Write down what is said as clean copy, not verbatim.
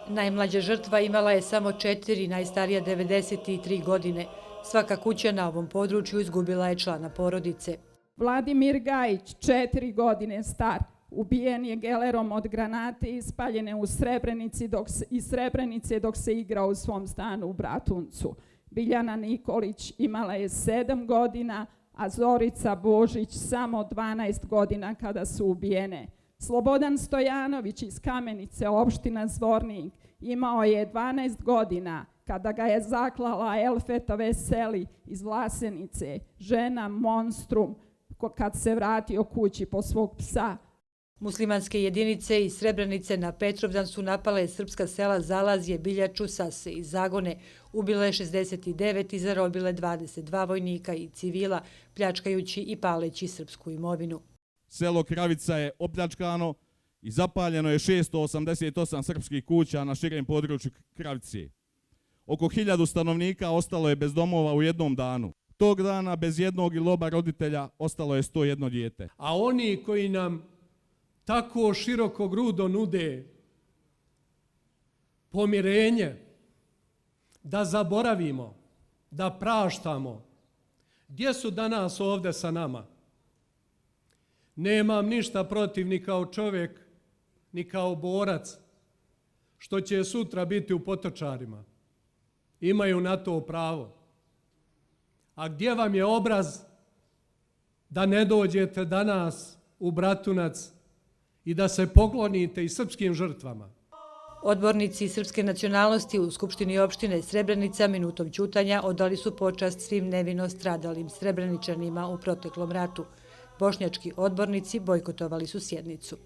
Najmlađa žrtva imala je samo 4, najstarija 93 godine. Svaka kuća na ovom području izgubila je člana porodice. Vladimir Gajić, 4 godine star, ubijen je gelerom od granate ispaljene iz Srebrenice dok se igrao u svom stanu u Bratuncu. Biljana Nikolić imala je 7 godina, a Zorica Božić samo 12 godina kada su ubijene. Slobodan Stojanović iz Kamenice, opština Zvornik, imao je 12 godina kada ga je zaklala Elfeta Veseli iz Vlasenice, žena monstrum, kad se vratio kući po svog psa. Muslimanske jedinice iz Srebrenice na Petrovdan su napale srpska sela Zalazje, Biljaču, Sase i Zagone, ubile 69 i zarobile 22 vojnika i civila, pljačkajući i paleći srpsku imovinu. Selo Kravica je opljačkano i zapaljeno je 688 srpskih kuća na širem području Kravice. Oko 1000 stanovnika ostalo je bez domova u jednom danu. Tog dana bez jednog ili oba roditelja ostalo je 101 dijete. A oni koji nam tako široko grudo nude pomirenje, da zaboravimo, da praštamo, gdje su danas ovdje sa nama? Nemam ništa protiv ni kao čovjek, ni kao borac, što će sutra biti u Potočarima. Imaju na to pravo. A gdje vam je obraz da ne dođete danas u Bratunac i da se poklonite i srpskim žrtvama? Odbornici srpske nacionalnosti u Skupštini opštine Srebrenica minutom ćutanja odali su počast svim nevino stradalim Srebreničanima u proteklom ratu. Bošnjački odbornici bojkotovali su sjednicu.